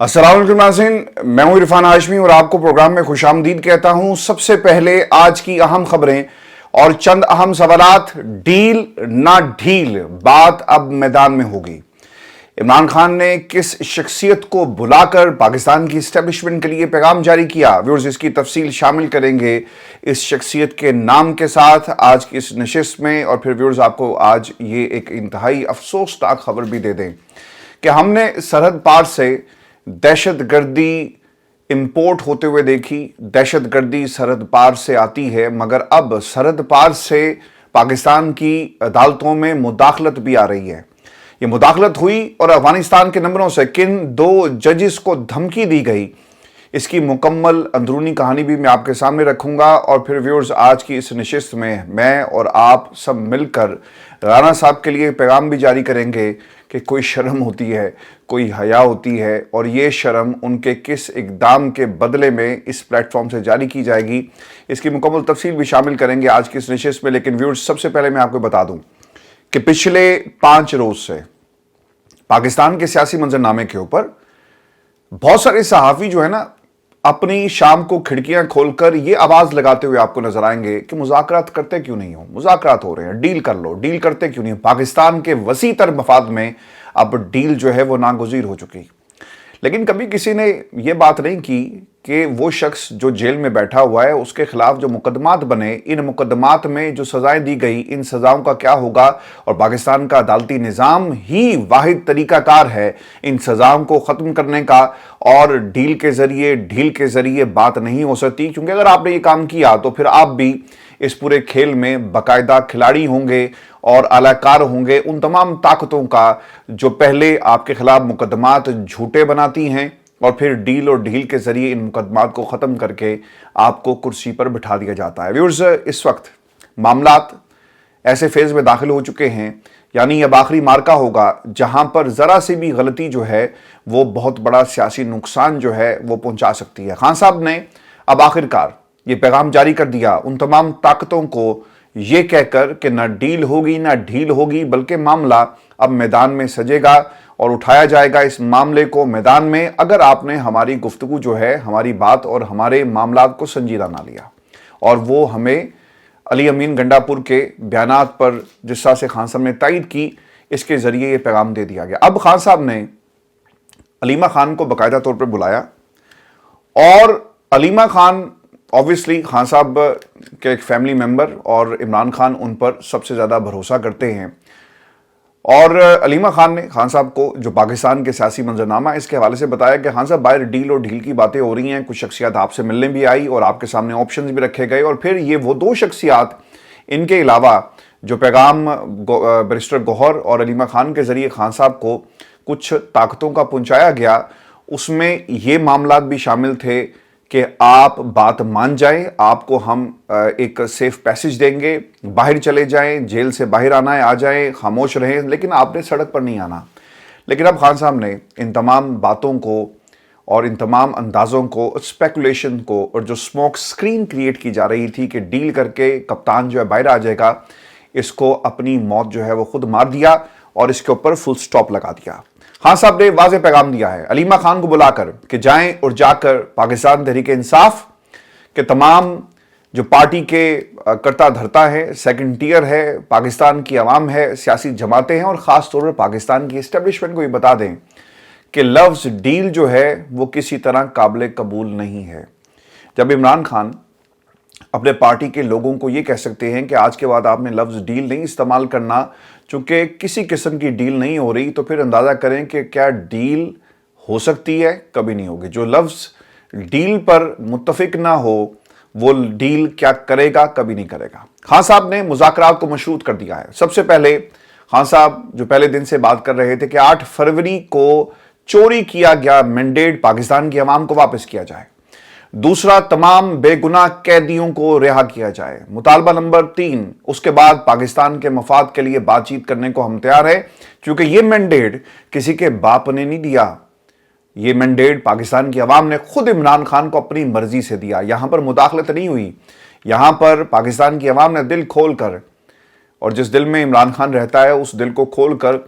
अस्सलाम वालेकुम नाज़रीन, मैं हूं इरफान हाशमी और आपको प्रोग्राम में खुशामदीद कहता हूं। सबसे पहले आज की अहम खबरें और चंद अहम सवालात। डील ना ढील, बात अब मैदान में होगी। इमरान खान ने किस शख्सियत को बुलाकर पाकिस्तान की इस्टेब्लिशमेंट के लिए पैगाम जारी किया? व्यूअर्स, इसकी तफसील शामिल करेंगे इस शख्सियत के नाम के साथ आज की इस नशिस्त में। और फिर व्यूअर्स, आपको आज ये एक इंतहाई अफसोसनाक खबर भी दे दें कि हमने सरहद पार से दहशत गर्दी इंपोर्ट होते हुए देखी। दहशत गर्दी सरहद पार से आती है, मगर अब सरहद पार से पाकिस्तान की अदालतों में मुदाखलत भी आ रही है। ये मुदाखलत हुई और अफगानिस्तान के नंबरों से किन दो जजेस को धमकी दी गई, इसकी मुकम्मल अंदरूनी कहानी भी मैं आपके सामने रखूंगा। और फिर व्यूअर्स, आज की इस नशिस्त में मैं और आप सब मिलकर राना साहब के लिए पैगाम भी जारी करेंगे कि कोई शर्म होती है, कोई हया होती है, और ये शर्म उनके किस इक़दाम के बदले में इस प्लेटफॉर्म से जारी की जाएगी, इसकी मुकम्मल तफसील भी शामिल करेंगे आज की इस नशिस्त में। लेकिन व्यूअर्स, सबसे पहले मैं आपको बता दूं कि पिछले 5 रोज से पाकिस्तान के सियासी मंजरनामे के ऊपर बहुत सारे सहाफ़ी जो है ना, अपनी शाम को खिड़कियां खोलकर ये आवाज लगाते हुए आपको नजर आएंगे कि मुज़ाकरात करते क्यों नहीं हो, मुज़ाकरात हो रहे हैं, डील कर लो, डील करते क्यों नहीं हो। पाकिस्तान के वसी तर मफाद में अब डील जो है वो नागुज़ीर हो चुकी। लेकिन कभी किसी ने ये बात नहीं की कि वो शख्स जो जेल में बैठा हुआ है, उसके खिलाफ जो मुकदमात बने, इन मुकदमात में जो सजाएं दी गई, इन सजाओं का क्या होगा। और पाकिस्तान का अदालती निज़ाम ही वाहिद तरीकाकार है इन सजाओं को ख़त्म करने का। और ढील के ज़रिए बात नहीं हो सकती, क्योंकि अगर आपने ये काम किया तो फिर आप भी इस पूरे खेल में बाकायदा खिलाड़ी होंगे और अलाकार होंगे उन तमाम ताकतों का जो पहले आपके खिलाफ मुकदमात झूठे बनाती हैं और फिर डील और ढील के जरिए इन मुकदमात को ख़त्म करके आपको कुर्सी पर बिठा दिया जाता है। व्यूअर्स, इस वक्त मामलात ऐसे फेज़ में दाखिल हो चुके हैं, यानी अब आखिरी मार्का होगा जहां पर ज़रा सी भी गलती जो है वो बहुत बड़ा सियासी नुकसान जो है वो पहुंचा सकती है। खान साहब ने अब आखिरकार ये पैगाम जारी कर दिया उन तमाम ताकतों को, ये कहकर कि ना डील होगी ना ढील होगी, बल्कि मामला अब मैदान में सजेगा और उठाया जाएगा इस मामले को मैदान में, अगर आपने हमारी गुफ्तगू जो है, हमारी बात और हमारे मामलात को संजीदा ना लिया। और वो हमें अली अमीन गंडापुर के बयानात पर जिस तरह से खान साहब ने तायद की, इसके ज़रिए ये पैगाम दे दिया गया। अब खान साहब ने अलीमा खान को बाकायदा तौर पर बुलाया और अलीमा खान ऑब्वियसली खान साहब के एक फैमिली मेंबर और इमरान खान उन पर सबसे ज़्यादा भरोसा करते हैं। और अलीमा खान ने खान साहब को जो पाकिस्तान के सियासी मंजरनामा इसके हवाले से बताया कि खान साहब, बाहर डील और ढील की बातें हो रही हैं, कुछ शख्सियात आपसे मिलने भी आई और आपके सामने ऑप्शंस भी रखे गए। और फिर ये वो 2 शख्सियात, इनके अलावा जो पैगाम बैरिस्टर गौहर और अलीमा खान के ज़रिए खान साहब को कुछ ताकतों का पहुँचाया गया, उसमें ये मामलात भी शामिल थे कि आप बात मान जाएं, आपको हम एक सेफ पैसेज देंगे, बाहर चले जाएं, जेल से बाहर आना है आ जाएं, खामोश रहें, लेकिन आपने सड़क पर नहीं आना। लेकिन अब खान साहब ने इन तमाम बातों को और इन तमाम अंदाज़ों को, स्पेकुलेशन को, और जो स्मोक स्क्रीन क्रिएट की जा रही थी कि डील करके कप्तान जो है बाहर आ जाएगा, इसको अपनी मौत जो है वो खुद मार दिया और इसके ऊपर फुल स्टॉप लगा दिया। खान साहब ने वाज़ेह पैगाम दिया है अलीमा खान को बुलाकर कि जाएं और जाकर पाकिस्तान तहरीक इंसाफ के तमाम जो पार्टी के करता धरता है, सेकंड टियर है, पाकिस्तान की आवाम है, सियासी जमातें हैं और ख़ास तौर पर पाकिस्तान की इस्टेब्लिशमेंट को ये बता दें कि लफ्ज़ डील जो है वो किसी तरह काबिल कबूल नहीं है। जब इमरान खान अपने पार्टी के लोगों को ये कह सकते हैं कि आज के बाद आपने लफ्ज़ डील नहीं इस्तेमाल करना, चूँकि किसी किस्म की डील नहीं हो रही, तो फिर अंदाज़ा करें कि क्या डील हो सकती है? कभी नहीं होगी। जो लफ्ज़ डील पर मुत्तफिक ना हो वो डील क्या करेगा? कभी नहीं करेगा। खान साहब ने मुज़ाकरात को मशरूत कर दिया है। सबसे पहले खान साहब जो पहले दिन से बात कर रहे थे कि 8 फरवरी को चोरी किया गया मैंडेट पाकिस्तान की आवाम को वापस किया जाए। दूसरा, तमाम बेगुनाह कैदियों को रिहा किया जाए। मुतालबा नंबर 3, उसके बाद पाकिस्तान के मफाद के लिए बातचीत करने को हम तैयार हैं, क्योंकि ये मैंडेट किसी के बाप ने नहीं दिया, ये मैंडेट पाकिस्तान की आवाम ने खुद इमरान खान को अपनी मर्जी से दिया। यहां पर मुदाखलत नहीं हुई, यहां पर पाकिस्तान की आवाम ने दिल खोल कर, और जिस दिल में इमरान खान रहता है उस दिल को खोल कर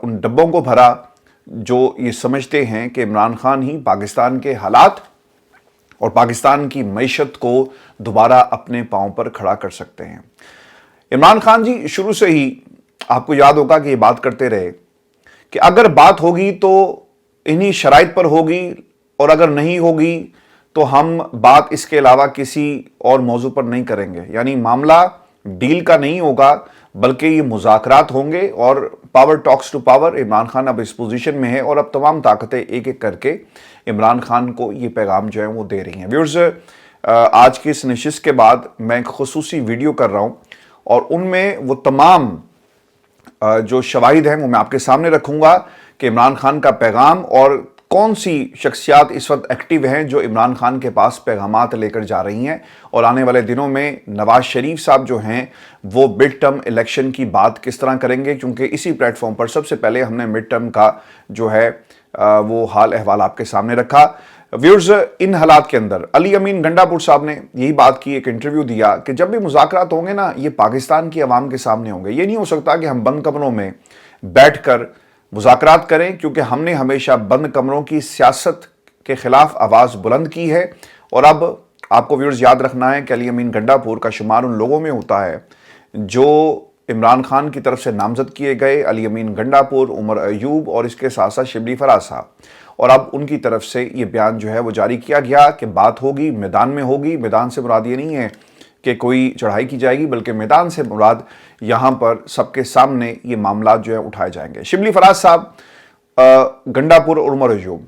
उन डब्बों को भरा جو یہ سمجھتے ہیں کہ عمران خان ہی پاکستان کے حالات اور پاکستان کی معیشت کو دوبارہ اپنے پاؤں پر کھڑا کر سکتے ہیں۔ عمران خان جی شروع سے ہی آپ کو یاد ہوگا کہ یہ بات کرتے رہے کہ اگر بات ہوگی تو انہی شرائط پر ہوگی، اور اگر نہیں ہوگی تو ہم بات اس کے علاوہ کسی اور موضوع پر نہیں کریں گے۔ یعنی معاملہ ڈیل کا نہیں ہوگا بلکہ یہ مذاکرات ہوں گے، اور power talks to power. Imran Khan اب اس پوزیشن میں ہے اور اب تمام طاقتیں ایک ایک کر کے عمران خان کو یہ پیغام جو ہے وہ دے رہی ہیں۔ ویورز، آج کی اس نشست کے بعد میں ایک خصوصی ویڈیو کر رہا ہوں، اور ان میں وہ تمام جو شواہد ہیں وہ میں آپ کے سامنے رکھوں گا کہ عمران خان کا پیغام اور کون سی شخصیات اس وقت ایکٹیو ہیں جو عمران خان کے پاس پیغامات لے کر جا رہی ہیں، اور آنے والے دنوں میں نواز شریف صاحب جو ہیں وہ مڈ ٹرم الیکشن کی بات کس طرح کریں گے، کیونکہ اسی پلیٹ فارم پر سب سے پہلے ہم نے مڈ ٹرم کا جو ہے وہ حال احوال آپ کے سامنے رکھا۔ ویورز، ان حالات کے اندر علی امین گنڈا پور صاحب نے یہی بات کی، ایک انٹرویو دیا کہ جب بھی مذاکرات ہوں گے نا، یہ پاکستان کی عوام کے سامنے ہوں گے۔ یہ نہیں ہو سکتا کہ ہم بند کمروں میں بیٹھ کر مذاکرات کریں، کیونکہ ہم نے ہمیشہ بند کمروں کی سیاست کے خلاف آواز بلند کی ہے۔ اور اب آپ کو ویورز یاد رکھنا ہے کہ علی امین گنڈا پور کا شمار ان لوگوں میں ہوتا ہے جو عمران خان کی طرف سے نامزد کیے گئے، علی امین گنڈا پور، عمر ایوب اور اس کے ساتھ ساتھ شبلی فراز صاحب، اور اب ان کی طرف سے یہ بیان جو ہے وہ جاری کیا گیا کہ بات ہوگی، میدان میں ہوگی۔ میدان سے مراد یہ نہیں ہے کہ کوئی چڑھائی کی جائے گی، بلکہ میدان سے مراد یہاں پر سب کے سامنے یہ معاملات جو ہیں اٹھائے جائیں گے۔ شبلی فراز صاحب، گنڈا پور اور عمر ایوب۔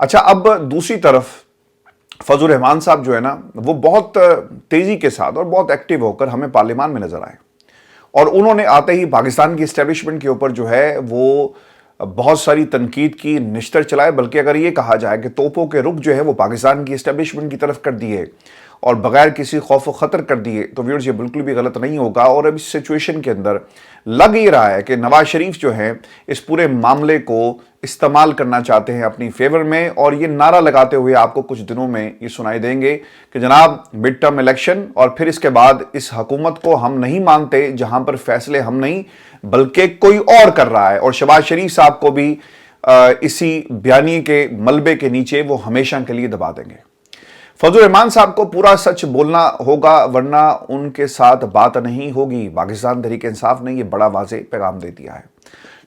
اچھا، اب دوسری طرف فضل الرحمان صاحب جو ہے نا، وہ بہت تیزی کے ساتھ اور بہت ایکٹیو ہو کر ہمیں پارلیمان میں نظر آئے، اور انہوں نے آتے ہی پاکستان کی اسٹیبلشمنٹ کے اوپر جو ہے وہ بہت ساری تنقید کی نشتر چلائے، بلکہ اگر یہ کہا جائے کہ توپوں کے رخ جو ہے وہ پاکستان کی اسٹیبلشمنٹ کی طرف کر دیے اور بغیر کسی خوف و خطر کر دیے، تو ویورز یہ بالکل بھی غلط نہیں ہوگا۔ اور اب اس سچویشن کے اندر لگ یہ رہا ہے کہ نواز شریف جو ہیں اس پورے معاملے کو استعمال کرنا چاہتے ہیں اپنی فیور میں، اور یہ نعرہ لگاتے ہوئے آپ کو کچھ دنوں میں یہ سنائی دیں گے کہ جناب مڈ ٹرم الیکشن، اور پھر اس کے بعد اس حکومت کو ہم نہیں مانتے جہاں پر فیصلے ہم نہیں بلکہ کوئی اور کر رہا ہے۔ اور شہباز شریف صاحب کو بھی اسی بیانیے کے ملبے کے نیچے وہ ہمیشہ کے لیے دبا دیں گے۔ فضل الرحمان صاحب کو پورا سچ بولنا ہوگا ورنہ ان کے ساتھ بات نہیں ہوگی۔ پاکستان تحریک انصاف نے یہ بڑا واضح پیغام دے دیا ہے،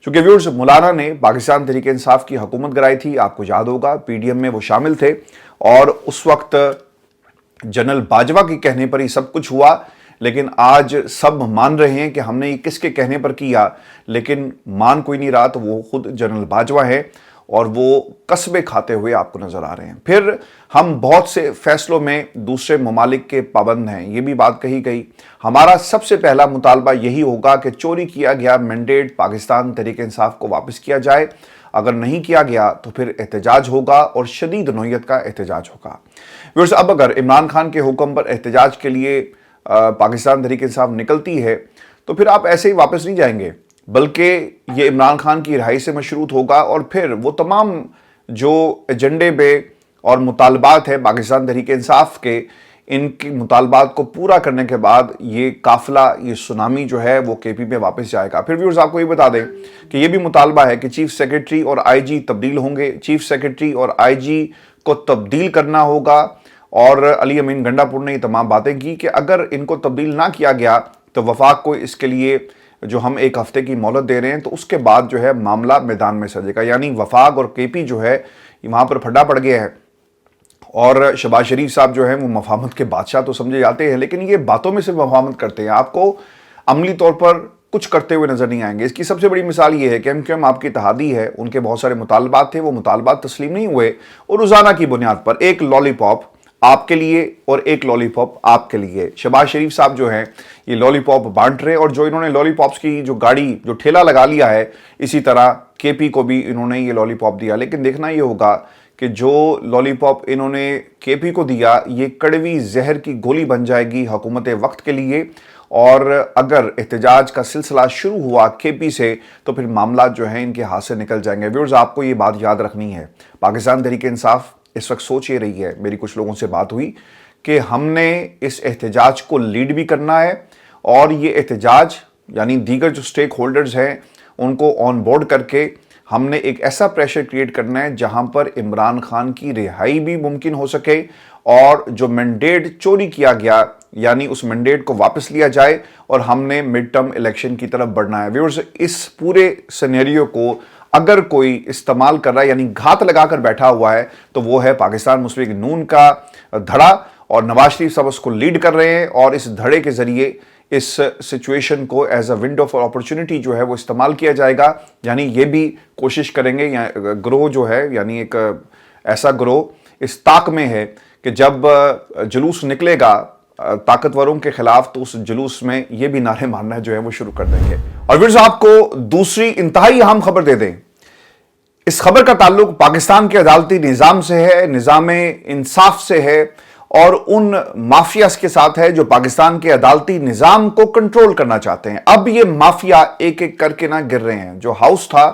چونکہ ویورز مولانا نے پاکستان تحریک انصاف کی حکومت گرائی تھی، آپ کو یاد ہوگا پی ڈی ایم میں وہ شامل تھے، اور اس وقت جنرل باجوہ کے کہنے پر ہی سب کچھ ہوا۔ لیکن آج سب مان رہے ہیں کہ ہم نے یہ کس کے کہنے پر کیا، لیکن مان کوئی نہیں رہا، تو وہ خود جنرل باجوہ ہے، اور وہ قصبے کھاتے ہوئے آپ کو نظر آ رہے ہیں۔ پھر ہم بہت سے فیصلوں میں دوسرے ممالک کے پابند ہیں، یہ بھی بات کہی گئی۔ ہمارا سب سے پہلا مطالبہ یہی ہوگا کہ چوری کیا گیا مینڈیٹ پاکستان تحریک انصاف کو واپس کیا جائے، اگر نہیں کیا گیا تو پھر احتجاج ہوگا، اور شدید نوعیت کا احتجاج ہوگا۔ ویورز، اب اگر عمران خان کے حکم پر احتجاج کے لیے پاکستان تحریک انصاف نکلتی ہے تو پھر آپ ایسے ہی واپس نہیں جائیں گے، بلکہ یہ عمران خان کی رہائی سے مشروط ہوگا، اور پھر وہ تمام جو ایجنڈے پہ اور مطالبات ہیں پاکستان تحریک انصاف کے، ان کی مطالبات کو پورا کرنے کے بعد یہ قافلہ، یہ سونامی جو ہے وہ کے پی میں واپس جائے گا۔ پھر ویورز آپ کو یہ بتا دیں کہ یہ بھی مطالبہ ہے کہ چیف سیکرٹری اور آئی جی تبدیل ہوں گے، چیف سیکرٹری اور آئی جی کو تبدیل کرنا ہوگا، اور علی امین گنڈا پور نے یہ تمام باتیں کی کہ اگر ان کو تبدیل نہ کیا گیا تو وفاق کو اس کے لیے جو ہم ایک ہفتے کی مہلت دے رہے ہیں، تو اس کے بعد جو ہے معاملہ میدان میں سجے گا۔ یعنی وفاق اور کے پی جو ہے وہاں پر پھڈا پڑ گیا ہے، اور شہباز شریف صاحب جو ہیں وہ مفاہمت کے بادشاہ تو سمجھے جاتے ہیں، لیکن یہ باتوں میں سے مفاہمت کرتے ہیں، آپ کو عملی طور پر کچھ کرتے ہوئے نظر نہیں آئیں گے۔ اس کی سب سے بڑی مثال یہ ہے کہ ایم آپ کی اتحادی ہے، ان کے بہت سارے مطالبات تھے، وہ مطالبات تسلیم نہیں ہوئے، اور روزانہ کی بنیاد پر ایک لالی پاپ آپ کے لیے اور ایک لالی پاپ آپ کے لیے، شہباز شریف صاحب جو ہیں یہ لالی پاپ بانٹ رہے، اور جو انہوں نے لالی پاپس کی جو گاڑی جو ٹھیلا لگا لیا ہے، اسی طرح کے پی کو بھی انہوں نے یہ لالی پاپ دیا۔ لیکن دیکھنا یہ ہوگا کہ جو لالی پاپ انہوں نے کے پی کو دیا، یہ کڑوی زہر کی گولی بن جائے گی حکومت وقت کے لیے، اور اگر احتجاج کا سلسلہ شروع ہوا کے پی سے تو پھر معاملات جو ہیں ان کے ہاتھ سے نکل جائیں گے۔ ویورز، آپ کو یہ بات یاد رکھنی ہے، پاکستان تحریک انصاف اس وقت سوچ یہ رہی ہے، میری کچھ لوگوں سے بات ہوئی کہ ہم نے اس احتجاج کو لیڈ بھی کرنا ہے، اور یہ احتجاج یعنی دیگر جو سٹیک ہولڈرز ہیں ان کو آن بورڈ کر کے हमने एक ऐसा प्रेशर क्रिएट करना है जहां पर इमरान खान की रिहाई भी मुमकिन हो सके और जो मैंडेट चोरी किया गया यानी उस मैंडेट को वापस लिया जाए और हमने मिड टर्म इलेक्शन की तरफ बढ़ना है। व्यूअर्स, इस पूरे सिनेरियो को अगर कोई इस्तेमाल कर रहा है यानी घात लगाकर बैठा हुआ है तो वो है पाकिस्तान मुस्लिम लीग नून का धड़ा, और नवाज शरीफ साहब उसको लीड कर रहे हैं और इस धड़े के जरिए इस सिचुएशन को as a window for opportunity जो है वो इस्तेमाल किया जाएगा। यानी ये भी कोशिश करेंगे, या ग्रोह जो है यानी एक ऐसा ग्रोह इस ताक में है कि जब जुलूस निकलेगा ताकतवरों के खिलाफ तो उस जुलूस में ये भी नारे मारना जो है वो शुरू कर देंगे। और फिर आपको दूसरी इंतहाई अहम खबर दे दें। इस खबर का ताल्लुक पाकिस्तान के अदालती निज़ाम से है, निज़ामे इंसाफ से है और उन माफियास के साथ है जो पाकिस्तान के अदालती निज़ाम को कंट्रोल करना चाहते हैं। अब ये माफिया एक एक करके ना गिर रहे हैं। जो हाउस था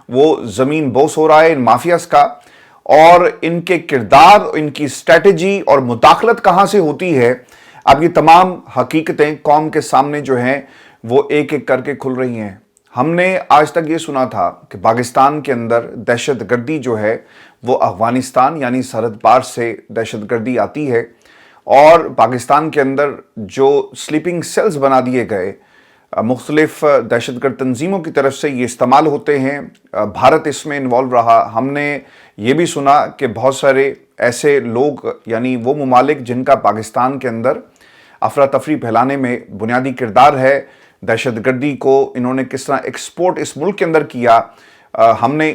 वो जमीन बोस हो रहा है इन माफियास का, और इनके किरदार, इनकी स्ट्रेटेजी और मुदाखलत कहां से होती है, अब ये तमाम हकीकतें कौम के सामने जो हैं वो एक एक करके खुल रही हैं। हमने आज तक ये सुना था कि पाकिस्तान के अंदर दहशतगर्दी जो है वो अफगानिस्तान यानी सरहद पार से दहशतगर्दी आती है, और पाकिस्तान के अंदर जो स्लीपिंग सेल्स बना दिए गए मुख्तलिफ दहशतगर्द तंजीमों की तरफ से ये इस्तेमाल होते हैं। भारत इसमें इन्वॉल्व रहा। हमने ये भी सुना कि बहुत सारे ऐसे लोग यानी वो ममालिक जिनका पाकिस्तान के अंदर अफरा तफरी फैलाने में बुनियादी किरदार है, दहशतगर्दी को इन्होंने किस तरह एक्सपोर्ट इस मुल्क के अंदर किया, हमने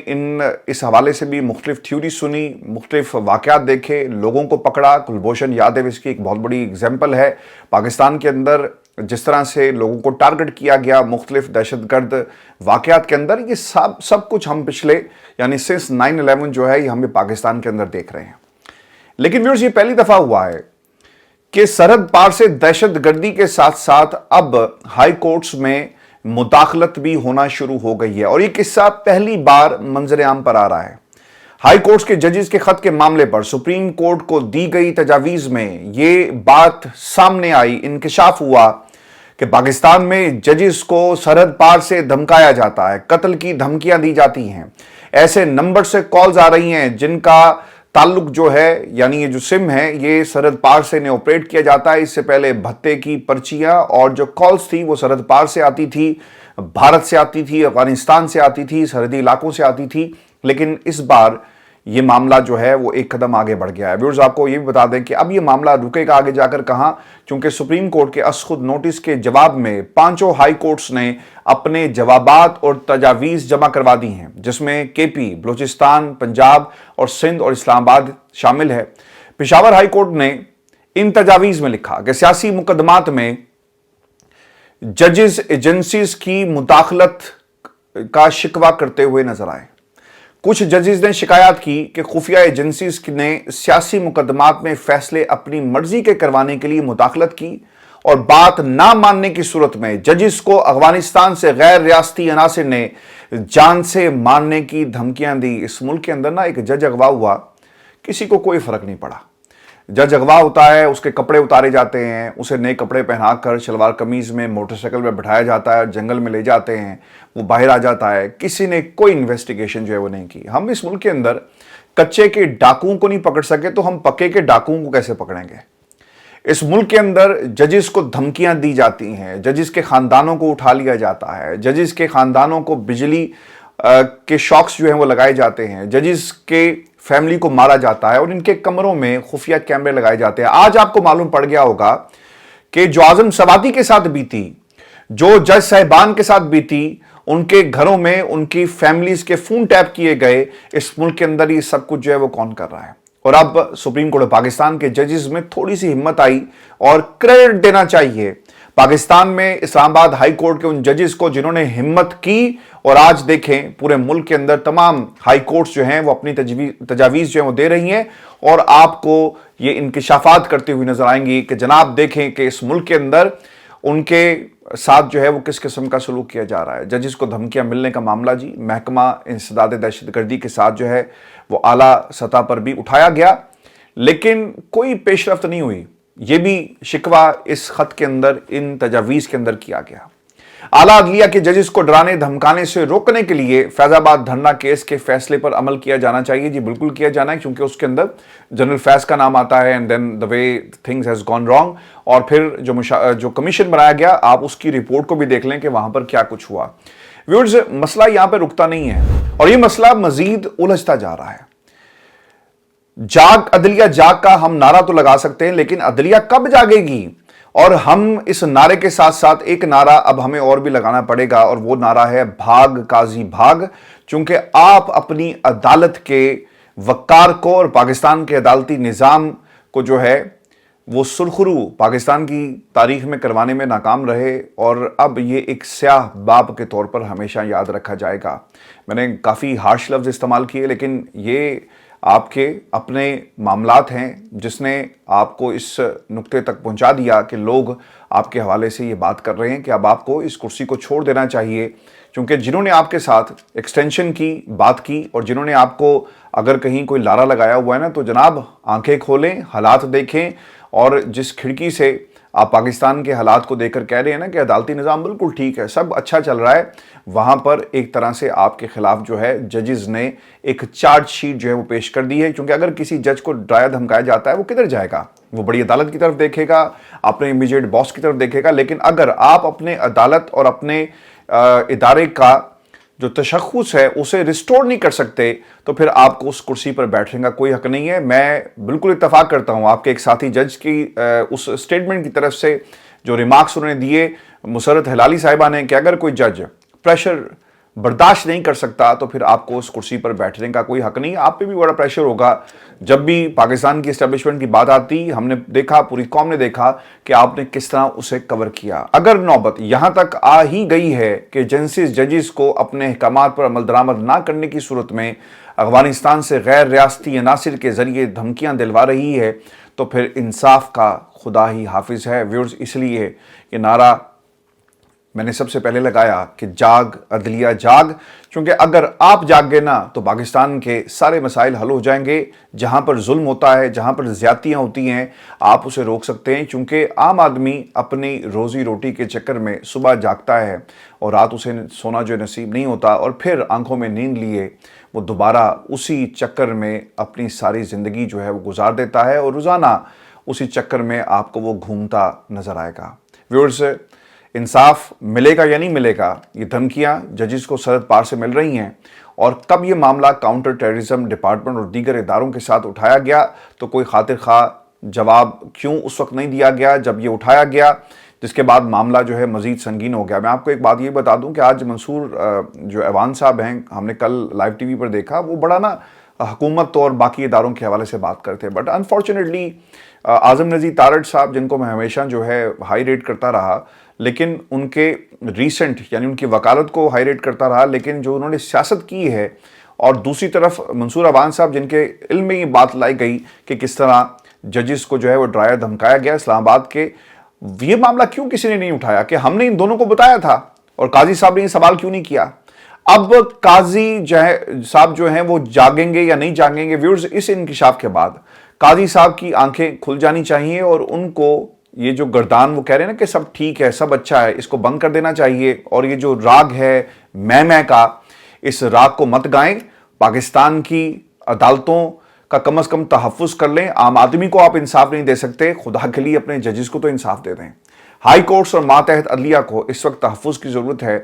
इस हवाले से भी मुख्तलिफ थ्योरी सुनी, मुख्तलिफ वाक़यात देखे, लोगों को पकड़ा। कुलभूषण यादव इसकी एक बहुत बड़ी एग्जाम्पल है। पाकिस्तान के अंदर जिस तरह से लोगों को टारगेट किया गया मुख्तलिफ दहशतगर्द वाक़यात के अंदर, ये सब कुछ हम पिछले यानी सिंस 9/11 जो है ये हमें पाकिस्तान के अंदर देख रहे हैं। लेकिन व्यूअर्स, ये पहली दफ़ा हुआ है कि सरहद पार से दहशतगर्दी के साथ साथ अब हाई कोर्ट्स में मुदाखलत भी होना शुरू हो गई है, और ये किस्सा पहली बार मंजर आम पर आ रहा है। हाई कोर्ट्स के जजेस के खत के मामले पर सुप्रीम कोर्ट को दी गई तजावीज़ में ये बात सामने आई, इंकशाफ हुआ कि पाकिस्तान में जजेस को सरहद पार से धमकाया जाता है, कत्ल की धमकियां दी जाती हैं। ऐसे नंबर से कॉल्स आ रही हैं जिनका ताल्लुक जो है यानी ये जो सिम है ये सरहद पार से ने ऑपरेट किया जाता है। इससे पहले भत्ते की पर्चियां और जो कॉल्स थी वो सरहद पार से आती थी, भारत से आती थी, अफगानिस्तान से आती थी, सरहदी इलाकों से आती थी। लेकिन इस बार ये मामला जो है वो एक कदम आगे बढ़ गया है। व्यूअर्स, आपको ये भी बता दें कि अब ये मामला रुकेगा आगे जाकर कहां, क्योंकि सुप्रीम कोर्ट के असखुद नोटिस के जवाब में पांचों हाई कोर्ट्स ने अपने जवाबात और तजावीज़ जमा करवा दी हैं, जिसमें केपी, बलूचिस्तान, पंजाब और सिंध और इस्लामाबाद शामिल है। पेशावर हाई कोर्ट ने इन तजावीज़ में लिखा कि सियासी मुकदमात में जजेस एजेंसीज की मुदाखलत का शिकवा करते हुए नजर आए। कुछ जजेस ने शिकायत की कि खुफिया एजेंसीज ने सियासी मुकदमात में फैसले अपनी मर्जी के करवाने के लिए मुदाखलत की, और बात ना मानने की सूरत में जजेस को अफगानिस्तान से गैर रियासती अनासिर ने जान से मारने की धमकियां दी। इस मुल्क के अंदर ना एक जज अगवा हुआ, किसी को कोई फर्क नहीं पड़ा। जज अगवा होता है, उसके कपड़े उतारे जाते हैं, उसे नए कपड़े पहनाकर शलवार कमीज में मोटरसाइकिल में बैठाया जाता है, जंगल में ले जाते हैं, वो बाहर आ जाता है। किसी ने कोई इन्वेस्टिगेशन जो है वो नहीं की। हम इस मुल्क के अंदर कच्चे के डाकुओं को नहीं पकड़ सके तो हम पक्के के डाकुओं को कैसे पकड़ेंगे। इस मुल्क के अंदर जजेस को धमकियां दी जाती हैं, जजेस के खानदानों को उठा लिया जाता है, जजेस के खानदानों को बिजली के शॉक्स जो हैं वो लगाए जाते हैं, जजेस के फैमिली को मारा जाता है और इनके कमरों में खुफिया कैमरे लगाए जाते हैं। आज आपको मालूम पड़ गया होगा कि जो आजम सवाती के साथ बीती, जो जज साहिबान के साथ बीती, उनके घरों में उनकी फैमिलीज के फोन टैप किए गए। इस मुल्क के अंदर ये सब कुछ जो है वो कौन कर रहा है। और अब सुप्रीम कोर्ट पाकिस्तान के जजेस में थोड़ी सी हिम्मत आई और क्रेडिट देना चाहिए पाकिस्तान में इस्लामाबाद हाई कोर्ट के उन जजेस को जिन्होंने हिम्मत की। और आज देखें पूरे मुल्क के अंदर तमाम हाई कोर्ट्स जो हैं वो अपनी तजावीज़ जो है वो दे रही हैं, और आपको ये इंकिशाफात करते हुए नजर आएंगी कि जनाब देखें कि इस मुल्क के अंदर उनके साथ जो है वो किस किस्म का सलूक किया जा रहा है। जजेस को धमकियां मिलने का मामला जी महकमा इंसदाद दहशतगर्दी के साथ जो है वो आला सतह पर भी उठाया गया, लेकिन कोई पेशरफ्त नहीं हुई। ये भी शिकवा इस खत के अंदर, इन तजावीज़ के अंदर किया गया। आला अदलिया के जजेस को डराने धमकाने से रोकने के लिए फैजाबाद धरना केस के फैसले पर अमल किया जाना चाहिए। जी बिल्कुल किया जाना है, क्योंकि उसके अंदर जनरल फैज का नाम आता है and then the way things has gone wrong. और फिर जो कमीशन बनाया गया, आप उसकी रिपोर्ट को भी देख लें कि वहां पर क्या कुछ हुआ। व्यूअर्स, मसला यहां पर रुकता नहीं है और ये मसला मजीद उलझता जा रहा है। जाग अदलिया जाग का हम नारा तो लगा सकते हैं, लेकिन अदलिया कब जागेगी? और हम इस नारे के साथ साथ एक नारा अब हमें और भी लगाना पड़ेगा, और वो नारा है भाग काजी भाग। चूंकि आप अपनी अदालत के वक़ार को और पाकिस्तान के अदालती निज़ाम को जो है वो सुरखरू पाकिस्तान की तारीख में करवाने में नाकाम रहे, और अब ये एक स्याह बाब के तौर पर हमेशा याद रखा जाएगा। मैंने काफ़ी हार्श लफ्ज़ इस्तेमाल किए, लेकिन ये आपके अपने मामलात हैं जिसने आपको इस नुक्ते तक पहुंचा दिया कि लोग आपके हवाले से ये बात कर रहे हैं कि अब आपको इस कुर्सी को छोड़ देना चाहिए। क्योंकि जिन्होंने आपके साथ एक्सटेंशन की बात की और जिन्होंने आपको अगर कहीं कोई लारा लगाया हुआ है ना, तो जनाब आंखें खोलें, हालात देखें, और जिस खिड़की से आप पाकिस्तान के हालात को देखकर कह रहे हैं ना कि अदालती निज़ाम बिल्कुल ठीक है, सब अच्छा चल रहा है, वहाँ पर एक तरह से आपके खिलाफ जो है जजेस ने एक चार्जशीट जो है वो पेश कर दी है। क्योंकि अगर किसी जज को डराया धमकाया जाता है, वो किधर जाएगा? वो बड़ी अदालत की तरफ देखेगा, अपने इमीडिएट बॉस की तरफ देखेगा। लेकिन अगर आप अपने अदालत और अपने इदारे का जो तशख़्ख़ुस है उसे रिस्टोर नहीं कर सकते, तो फिर आपको उस कुर्सी पर बैठने का कोई हक नहीं है। मैं बिल्कुल इत्तफाक करता हूँ आपके एक साथी जज की उस स्टेटमेंट की तरफ से, जो रिमार्क्स उन्होंने दिए मुसर्रत हिलाली साहिबा ने, कि अगर कोई जज प्रेशर बर्दाश्त नहीं कर सकता तो फिर आपको उस कुर्सी पर बैठने का कोई हक नहीं। आप पे भी बड़ा प्रेशर होगा। जब भी पाकिस्तान की एस्टेब्लिशमेंट की बात आती, हमने देखा, पूरी कौम ने देखा कि आपने किस तरह उसे कवर किया। अगर नौबत यहाँ तक आ ही गई है कि एजेंसीज जजेस को अपने अहकामात पर अमल दरामद ना करने की सूरत में अफगानिस्तान से गैर रियासती अनासिर के जरिए धमकियाँ दिलवा रही है, तो फिर इंसाफ का खुदा ही हाफिज है। व्यूअर्स, इसलिए ये नारा मैंने सबसे पहले लगाया कि जाग अदलिया जाग, क्योंकि अगर आप जाग गए ना तो पाकिस्तान के सारे मसाइल हल हो जाएंगे। जहां पर जुल्म होता है, जहां पर ज़्यादतियाँ होती हैं, आप उसे रोक सकते हैं। क्योंकि आम आदमी अपनी रोज़ी रोटी के चक्कर में सुबह जागता है और रात उसे सोना जो नसीब नहीं होता, और फिर आंखों में नींद लिए वो दोबारा उसी चक्कर में अपनी सारी ज़िंदगी जो है वो गुजार देता है, और रोज़ाना उसी चक्कर में आपको वो घूमता नज़र आएगा। व्यूअर्स, इंसाफ मिलेगा या नहीं मिलेगा, ये धमकियां जजेस को सरहद पार से मिल रही हैं, और कब ये मामला काउंटर टेररिज्म डिपार्टमेंट और दीगर इदारों के साथ उठाया गया, तो कोई खातिर खा जवाब क्यों उस वक्त नहीं दिया गया जब ये उठाया गया, जिसके बाद मामला जो है मज़ीद संगीन हो गया। मैं आपको एक बात ये बता दूं कि आज मंसूर जो ऐवान साहब हैं, हमने कल लाइव टीवी पर देखा, वो बड़ा ना हुकूमत और बाकी इदारों के हवाले से बात करते हैं। बट अनफॉर्चुनेटली आज़म नज़ीर तारड़ साहब, जिनको मैं हमेशा जो है हाई रेट करता रहा, लेकिन उनके रीसेंट यानी उनकी वकालत को हाई रेट करता रहा, लेकिन जो उन्होंने सियासत की है, और दूसरी तरफ मंसूर अवान साहब, जिनके इल्म में ये बात लाई गई कि किस तरह जजेस को जो है वो डराया धमकाया गया इस्लामाबाद के, ये मामला क्यों किसी ने नहीं उठाया कि हमने इन दोनों को बताया था, और काजी साहब ने ये सवाल क्यों नहीं किया? अब काजी साहब जो हैं वो जागेंगे या नहीं जागेंगे? व्यूअर्स, इस इंकिशाफ के बाद काजी साहब की आंखें खुल जानी चाहिए, और उनको ये जो गर्दान वो कह रहे हैं ना कि सब ठीक है, सब अच्छा है, इसको बंद कर देना चाहिए। और ये जो राग है मैं का, इस राग को मत गाएं। पाकिस्तान की अदालतों का कम से कम तहफ़्फ़ुज़ कर लें। आम आदमी को आप इंसाफ नहीं दे सकते, खुदा के लिए अपने जजेस को तो इंसाफ दे दें। हाई कोर्ट्स और मातहत अदलिया को इस वक्त तहफ़्फ़ुज़ की ज़रूरत है,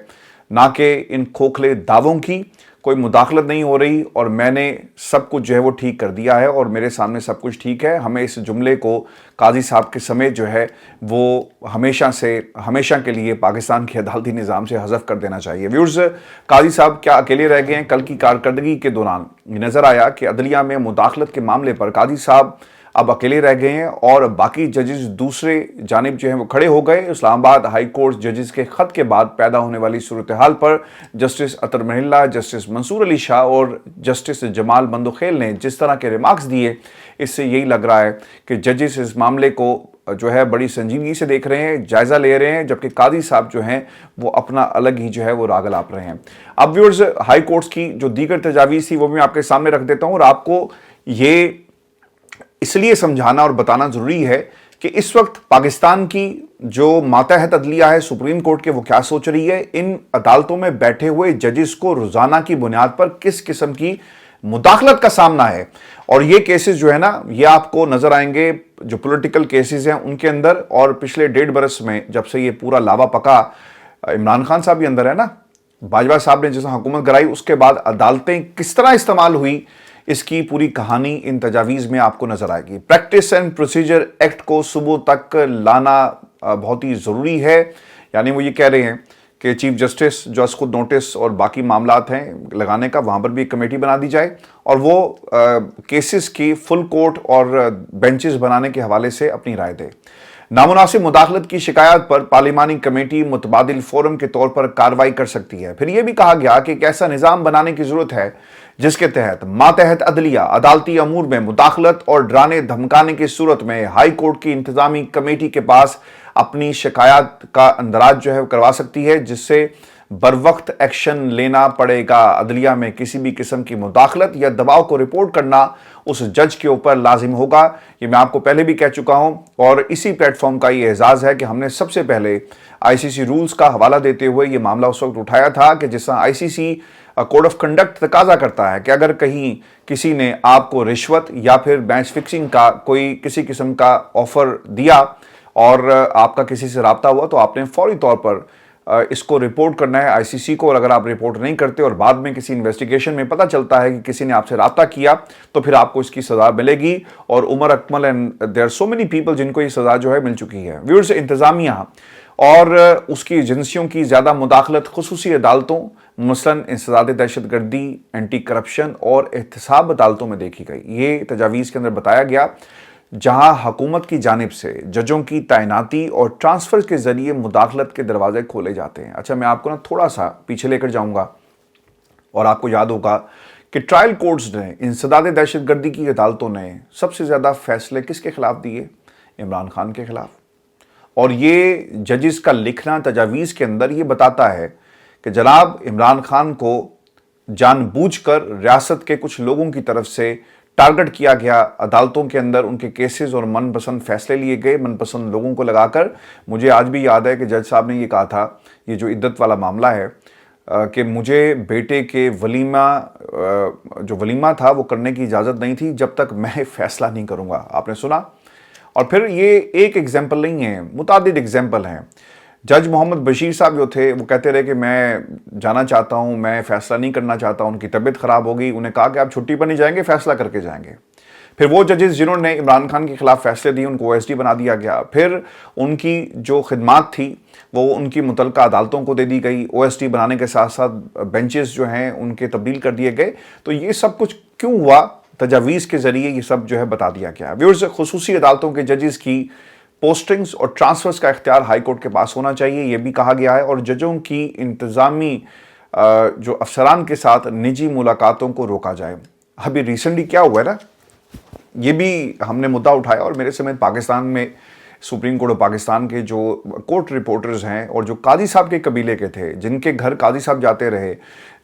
ना कि इन खोखले दावों की। कोई मुदाखलत नहीं हो रही, और मैंने सब कुछ जो है वो ठीक कर दिया है, और मेरे सामने सब कुछ ठीक है। हमें इस जुमले को काजी साहब के समेत जो है वो हमेशा के लिए पाकिस्तान के अदालती निज़ाम से हज़फ कर देना चाहिए। व्यूअर्स, काजी साहब क्या अकेले रह गए हैं? कल की कारकर्दगी के दौरान नज़र आया कि अदलिया में मुदाखलत के मामले पर काजी साहब अब अकेले रह गए हैं, और बाकी जजेस दूसरे जानिब जो हैं वो खड़े हो गए। इस्लामाबाद हाई कोर्ट जजेस के ख़त के बाद पैदा होने वाली सूरत हाल पर जस्टिस अतर महिल्ला, जस्टिस मंसूर अली शाह और जस्टिस जमाल बंदोखेल ने जिस तरह के रिमार्क्स दिए, इससे यही लग रहा है कि जजेस इस मामले को जो है बड़ी संजीदगी से देख रहे हैं, जायज़ा ले रहे हैं, जबकि काजी साहब जो हैं वो अपना अलग ही जो है वो राग अलाप रहे हैं। अब व्यूअर्स, हाई कोर्ट्स की जो दीगर तजावीज़ थी वो भी मैं आपके सामने रख देता हूँ, और आपको ये इसलिए समझाना और बताना ज़रूरी है कि इस वक्त पाकिस्तान की जो मातहत अदलिया है सुप्रीम कोर्ट के, वो क्या सोच रही है, इन अदालतों में बैठे हुए जजेस को रोजाना की बुनियाद पर किस किस्म की मुदाखलत का सामना है। और ये केसेस जो है ना, ये आपको नजर आएंगे जो पॉलिटिकल केसेस हैं उनके अंदर। और पिछले 1.5 बरस में जब से ये पूरा लावा पका, इमरान खान साहब भी अंदर है ना, बाजवा साहब ने जैसा हुकूमत कराई, उसके बाद अदालतें किस तरह इस्तेमाल हुई, इसकी पूरी कहानी इन तजावीज़ में आपको नजर आएगी। प्रैक्टिस एंड प्रोसीजर एक्ट को सुबह तक लाना बहुत ही ज़रूरी है। यानी वो ये कह रहे हैं कि चीफ जस्टिस जो खुद नोटिस और बाकी मामलात हैं लगाने का, वहाँ पर भी एक कमेटी बना दी जाए और वो केसेस की फुल कोर्ट और बेंचेस बनाने के हवाले से अपनी राय दे। नामुनासिब मुदाखलत की शिकायत पर पार्लिमानी कमेटी मुतबादिल फोरम के तौर पर कार्रवाई कर सकती है। फिर यह भी कहा गया कि एक ऐसा निज़ाम बनाने की जरूरत है जिसके तहत मातहत अदलिया अदालती अमूर में मुदाखलत और डराने धमकाने की सूरत में हाई कोर्ट की इंतजामी कमेटी के पास अपनी शिकायत का अंदराज जो है करवा सकती है, जिससे बर वक्त एक्शन लेना पड़ेगा। अदलिया में किसी भी किस्म की मुदाखलत या दबाव को रिपोर्ट करना उस जज के ऊपर लाजिम होगा। ये मैं आपको पहले भी कह चुका हूं और इसी प्लेटफॉर्म का ये एजाज है कि हमने सबसे पहले आईसीसी रूल्स का हवाला देते हुए ये मामला उस वक्त उठाया था कि जिस आईसीसी कोड ऑफ कंडक्ट तकाजा करता है कि अगर कहीं किसी ने आपको रिश्वत या फिर मैच फिक्सिंग का कोई किसी किस्म का ऑफर दिया और आपका किसी से राब्ता हुआ, तो आपने फौरी तौर पर इसको रिपोर्ट करना है आईसीसी को। और अगर आप रिपोर्ट नहीं करते और बाद में किसी इन्वेस्टिगेशन में पता चलता है कि किसी ने आपसे राब्ता किया, तो फिर आपको इसकी सजा मिलेगी। और Umar Akmal and there are so many people जिनको ये सजा जो है मिल चुकी है। व्यूअर्स, इंतजामिया और उसकी एजेंसियों की ज्यादा मुदाखलत खुसूसी अदालतों मसलन इंसदाद दहशतगर्दी, एंटी करप्शन और एहतसाब अदालतों में देखी गई। ये तजावीज़ के अंदर बताया गया जहां हुकूमत की जानिब से जजों की तैनाती और ट्रांसफर के जरिए मुदाखलत के दरवाजे खोले जाते हैं। अच्छा, मैं आपको ना थोड़ा सा पीछे लेकर जाऊंगा और आपको याद होगा कि ट्रायल कोर्ट्स ने, इंसदाद दहशतगर्दी की अदालतों ने सबसे ज़्यादा फैसले किसके खिलाफ दिए? इमरान खान के खिलाफ। और ये जजिस का लिखना तजावीज़ के अंदर ये बताता है कि जनाब इमरान खान को जानबूझकर रियासत के कुछ लोगों की तरफ से टारगेट किया गया। अदालतों के अंदर उनके केसेस और मनपसंद फैसले लिए गए मनपसंद लोगों को लगाकर। मुझे आज भी याद है कि जज साहब ने ये कहा था, ये जो इद्दत वाला मामला है, कि मुझे बेटे के जो वलीमा था वो करने की इजाज़त नहीं थी जब तक मैं फैसला नहीं करूँगा। आपने सुना। और फिर ये एक एग्जाम्पल नहीं है, मुतादिद एग्जाम्पल हैं। जज मोहम्मद बशीर साहब जो थे वो कहते रहे कि मैं जाना चाहता हूं, मैं फैसला नहीं करना चाहता, उनकी तबीयत खराब हो गई। उन्हें कहा कि आप छुट्टी पर नहीं जाएंगे, फैसला करके जाएंगे। फिर वो जजेस जिन्होंने इमरान खान के खिलाफ फैसले दिए उनको ओएसडी बना दिया गया। फिर उनकी जो खिदमात थी वो उनकी मुतलका अदालतों को दे दी गई। ओएसडी बनाने के साथ साथ बेंचेस जो हैं उनके तब्दील कर दिए गए। तो ये सब कुछ क्यों हुआ? तजावीज़ के जरिए ये सब जो है बता दिया गया। व्यूअर्स, खुसूसी अदालतों के जजेस की पोस्टिंग्स और ट्रांसफर्स का इख्तियार हाई कोर्ट के पास होना चाहिए, यह भी कहा गया है। और जजों की इंतजामी जो अफसरान के साथ निजी मुलाकातों को रोका जाए। अभी रिसेंटली क्या हुआ है ना, ये भी हमने मुद्दा उठाया और मेरे समेत पाकिस्तान में सुप्रीम कोर्ट ऑफ पाकिस्तान के जो कोर्ट रिपोर्टर्स हैं और जो काजी साहब के कबीले के थे, जिनके घर काजी साहब जाते रहे,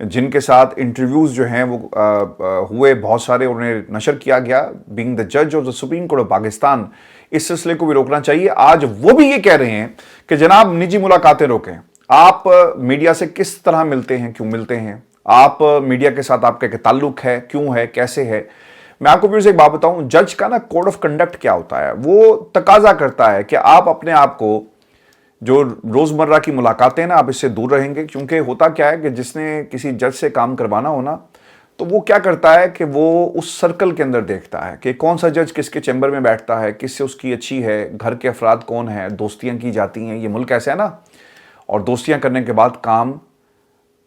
जिनके साथ इंटरव्यूज़ जो हैं वो हुए बहुत सारे, उन्हें नशर किया गया। बीइंग द जज of the supreme court of Pakistan, इस सिलसिले को भी रोकना चाहिए। आज वो भी ये कह रहे हैं कि जनाब निजी मुलाकातें रोकें। आप मीडिया से किस तरह मिलते हैं, क्यों मिलते हैं? आप मीडिया के साथ आपका ताल्लुक है, क्यों है, कैसे है? मैं आपको फिर से एक बात बताऊं, जज का ना कोड ऑफ कंडक्ट क्या होता है, वो तकाजा करता है कि आप अपने आप को जो रोजमर्रा की मुलाकातें ना, आप इससे दूर रहेंगे। क्योंकि होता क्या है कि जिसने किसी जज से काम करवाना हो ना, तो वो क्या करता है कि वो उस सर्कल के अंदर देखता है कि कौन सा जज किसके चैम्बर में बैठता है, किससे उसकी अच्छी है, घर के अफराद कौन है, दोस्तियां की जाती हैं। ये मुल्क ऐसा है ना, और दोस्तियां करने के बाद काम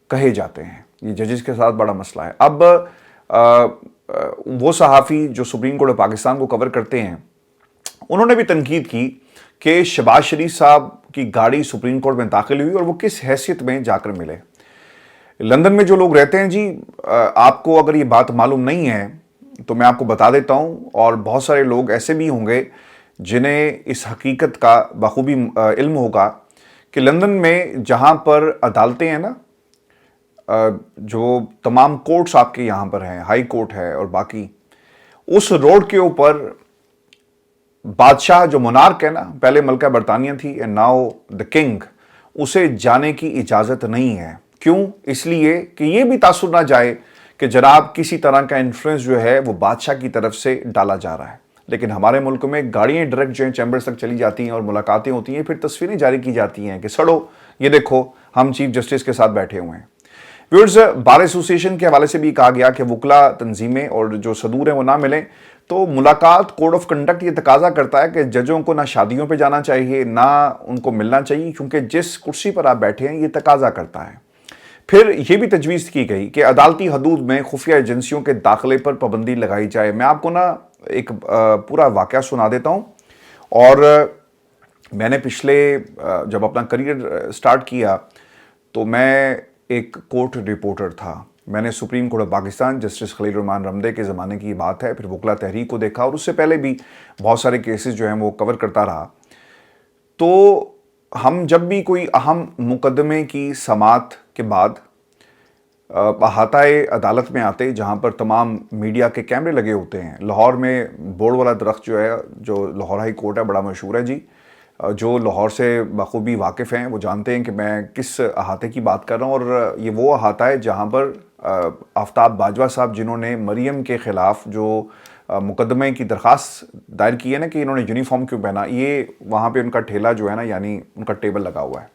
कहे जाते हैं। ये जजेस के साथ बड़ा मसला है। अब वो सहाफ़ी जो सुप्रीम कोर्ट ऑफ पाकिस्तान को कवर करते हैं, उन्होंने भी तनकीद की कि शहबाज शरीफ साहब की गाड़ी सुप्रीम कोर्ट में दाखिल हुई और वो किस हैसियत में जाकर मिले। लंदन में जो लोग रहते हैं जी, आपको अगर ये बात मालूम नहीं है तो मैं आपको बता देता हूँ, और बहुत सारे लोग ऐसे भी होंगे जिन्हें इस हकीकत का बखूबी इल्म होगा कि लंदन में जहाँ पर अदालतें हैं ना, जो तमाम कोर्ट्स आपके यहाँ पर हैं, हाई कोर्ट है और बाकी, उस रोड के ऊपर बादशाह जो मोनार्क है ना, पहले मलका बरतानिया थी एंड नाउ द किंग, उसे जाने की इजाज़त नहीं है। क्यों? इसलिए कि ये भी तासुर ना जाए कि जनाब किसी तरह का इन्फ्लुएंस जो है वो बादशाह की तरफ से डाला जा रहा है। लेकिन हमारे मुल्क में गाड़ियाँ डायरेक्ट जो है चैम्बर्स तक चली जाती हैं और मुलाकातें होती हैं, फिर तस्वीरें जारी की जाती हैं कि सड़ो, ये देखो हम चीफ जस्टिस के साथ बैठे हुए हैं। व्यूअर्स, बार एसोसिएशन के हवाले से भी कहा गया कि वकला तंजीमें और जो सदूर हैं वो ना मिलें, तो मुलाकात कोड ऑफ कंडक्ट ये तकाजा करता है कि जजों को ना शादियों पे जाना चाहिए ना उनको मिलना चाहिए, क्योंकि जिस कुर्सी पर आप बैठे हैं ये तकाजा करता है। फिर यह भी तजवीज़ की गई कि अदालती हदूद में खुफिया एजेंसियों के दाखिले पर पाबंदी लगाई जाए। मैं आपको ना एक पूरा वाक़या सुना देता हूँ। और मैंने पिछले जब अपना करियर स्टार्ट किया तो मैं एक कोर्ट रिपोर्टर था। मैंने supreme court of Pakistan justice Khalil Rehman Ramday के ज़माने की बात है, फिर वकला तहरीक को देखा और उससे पहले भी बहुत सारे केसेस जो हैं वो कवर करता रहा। तो हम जब भी कोई अहम मुकदमे की समात के बाद अहाताए अदालत में आते, जहाँ पर तमाम मीडिया के कैमरे लगे होते हैं। लाहौर में बोर्ड वाला दरख्त जो है, जो लाहौर हाई कोर्ट है, बड़ा मशहूर है जी। जो लाहौर से बखूबी वाकिफ़ हैं वो जानते हैं कि मैं किस अहाते की बात कर रहा हूँ। और ये वो अहाता है जहाँ पर आफ्ताब बाजवा साहब, जिन्होंने मरियम के ख़िलाफ़ जो मुकदमे की दरख्वास्त दायर की है ना कि इन्होंने यूनिफॉर्म क्यों पहना, ये वहाँ पे उनका ठेला जो है ना, यानी उनका टेबल लगा हुआ है।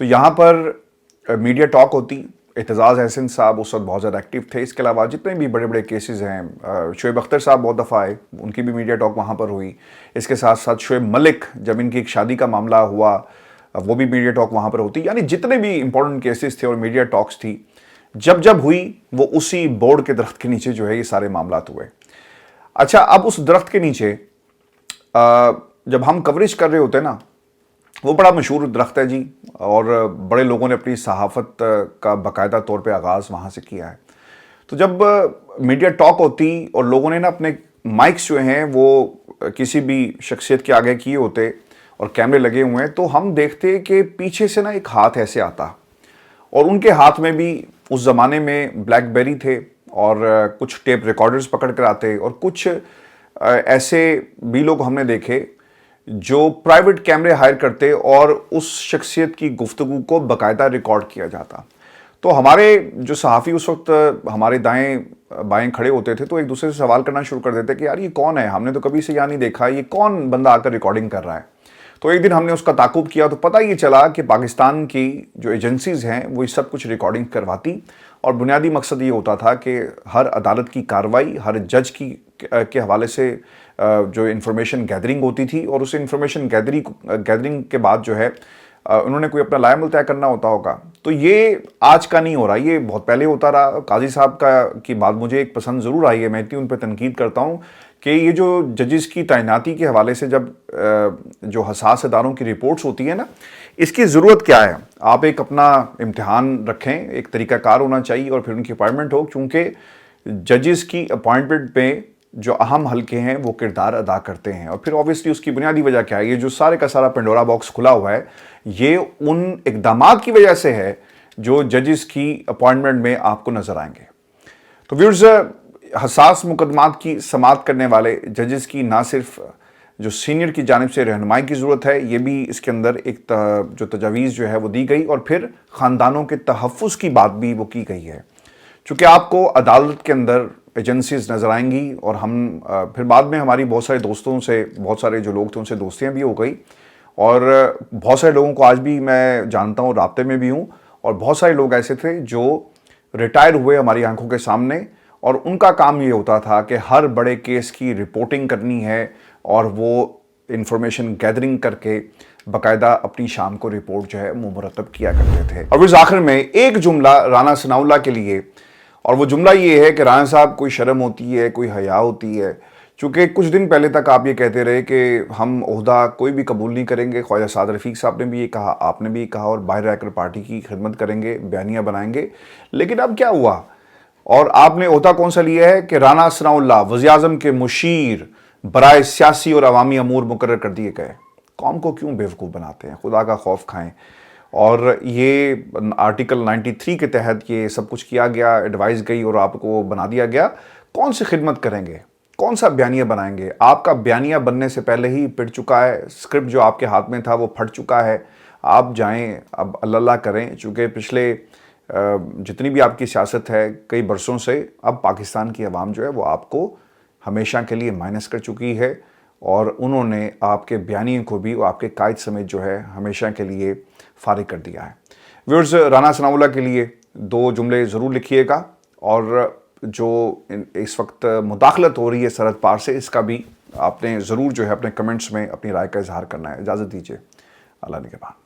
तो यहाँ पर मीडिया टॉक होती। एतजाज़ अहसन साहब उस वक्त बहुत ज़्यादा एक्टिव थे। इसके अलावा जितने भी बड़े बड़े केसेस हैं, शोएब अख्तर साहब बहुत दफ़ा आए, उनकी भी मीडिया टॉक वहाँ पर हुई। इसके साथ साथ शोएब मलिक, जब इनकी एक शादी का मामला हुआ, वो भी मीडिया टॉक वहाँ पर होती। यानी जितने भी इंपॉर्टेंट केसेस थे और मीडिया टॉक्स थी, जब हुई वो उसी बोर्ड के दरख्त के नीचे जो है ये सारे मामला हुए। अच्छा, अब उस दरख्त के नीचे जब हम कवरेज कर रहे होते हैं ना, वो बड़ा मशहूर दरख्त है जी, और बड़े लोगों ने अपनी सहाफ़त का बाकायदा तौर पे आगाज़ वहाँ से किया है। तो जब मीडिया टॉक होती और लोगों ने ना अपने माइक्स जो हैं वो किसी भी शख्सियत के आगे किए होते और कैमरे लगे हुए हैं, तो हम देखते कि पीछे से ना एक हाथ ऐसे आता और उनके हाथ में भी उस ज़माने में ब्लैकबेरी थे और कुछ टेप रिकॉर्डर्स पकड़ कर आते, और कुछ ऐसे भी लोग हमने देखे जो प्राइवेट कैमरे हायर करते और उस शख्सियत की गुफ्तगू को बाकायदा रिकॉर्ड किया जाता। तो हमारे जो सहाफ़ी उस वक्त हमारे दाएं बाएं खड़े होते थे, तो एक दूसरे से सवाल करना शुरू कर देते कि यार ये कौन है, हमने तो कभी से यहाँ नहीं देखा, ये कौन बंदा आकर रिकॉर्डिंग कर रहा है। तो एक दिन हमने उसका ताकुब किया तो पता ये चला कि पाकिस्तान की जो एजेंसीज़ हैं वो ये सब कुछ रिकॉर्डिंग करवाती, और बुनियादी मकसद ये होता था कि हर अदालत की कार्रवाई, हर जज की के हवाले से जो इन्फॉर्मेशन गैदरिंग होती थी, और उस इन्फॉर्मेशन गैदरिंग के बाद जो है उन्होंने कोई अपना लायमल तय करना होता होगा। तो ये आज का नहीं हो रहा, ये बहुत पहले होता रहा। काजी साहब की बात मुझे एक पसंद ज़रूर आई है, मैं इतनी उन पर तनकीद करता हूँ कि ये जो जजेस की तैनाती के हवाले से जब जो हसास इदारों की रिपोर्ट्स होती है ना, इसकी ज़रूरत क्या है। आप एक अपना इम्तिहान रखें, एक तरीक़ाकार होना चाहिए और फिर उनकी अपॉइंटमेंट हो, क्योंकि जजेस की अपॉइंटमेंट पे जो अहम हल्के हैं वो किरदार अदा करते हैं। और फिर ऑब्वियसली उसकी बुनियादी वजह क्या है, ये जो सारे का सारा पेंडोरा बॉक्स खुला हुआ है, ये उन इकदामात की वजह से है जो जजेस की अपॉइंटमेंट में आपको नज़र आएंगे। तो व्यूअर्स, हसास मुकदमात की समाअत करने वाले जजेस की ना सिर्फ जो सीनियर की जानिब से रहनुमाई की ज़रूरत है, ये भी इसके अंदर एक जो तजावीज़ जो है वो दी गई, और फिर ख़ानदानों के तहफ़्फ़ुज़ की बात भी वो की गई है। चूँकि आपको अदालत के अंदर एजेंसीज नज़र आएंगी, और हम फिर बाद में हमारी बहुत सारे दोस्तों से, बहुत सारे जो लोग थे उनसे दोस्तियाँ भी हो गई, और बहुत सारे लोगों को आज भी मैं जानता हूँ, राब्ते में भी हूँ। और बहुत सारे लोग ऐसे थे जो रिटायर हुए हमारी आंखों के सामने, और उनका काम ये होता था कि हर बड़े केस की रिपोर्टिंग करनी है, और वो इंफॉर्मेशन गैदरिंग करके बाकायदा अपनी शाम को रिपोर्ट जो है वो मुरतब किया करते थे। और फिर आखिर में एक जुमला राना सनाउल्लाह के लिए, और वो जुमला ये है कि राना साहब कोई शर्म होती है, कोई हया होती है। चूँकि कुछ दिन पहले तक आप ये कहते रहे कि हम ओहदा कोई भी कबूल नहीं करेंगे, ख्वाजा साद रफ़ीक साहब ने भी ये कहा, आपने भी कहा, और बाहर रहकर पार्टी की खिदमत करेंगे, बयानियाँ बनाएंगे। लेकिन अब क्या हुआ, और आपने ओहदा कौन सा लिया है कि राना सनाउल्लाह वज़ीर-ए-आज़म के मुशीर बराए सियासी और अवामी अमूर मुकर्रर कर दिए गए। कौम को क्यों बेवकूफ़ बनाते हैं, खुदा का खौफ खाएं। और ये आर्टिकल 93 के तहत ये सब कुछ किया गया, एडवाइस गई और आपको बना दिया गया। कौन सी खिदमत करेंगे, کون سا بیانیہ بنائیں گے؟ آپ کا بیانیہ بننے سے پہلے ہی پٹ چکا ہے، اسکرپٹ جو آپ کے ہاتھ میں تھا وہ پھٹ چکا ہے. آپ جائیں اب اللہ کریں، چونکہ پچھلے جتنی بھی آپ کی سیاست ہے کئی برسوں سے اب پاکستان کی عوام جو ہے وہ آپ کو ہمیشہ کے لیے مائنس کر چکی ہے، اور انہوں نے آپ کے بیانیے کو بھی آپ کے قائد سمیت جو ہے ہمیشہ کے لیے فارغ کر دیا ہے. ویورز، رانا ثناء اللہ کے لیے 2 جملے ضرور لکھیے گا، اور جو اس وقت مداخلت ہو رہی ہے سرحد پار سے، اس کا بھی آپ نے ضرور جو ہے اپنے کمنٹس میں اپنی رائے کا اظہار کرنا ہے. اجازت دیجیے، اللہ نگہبان.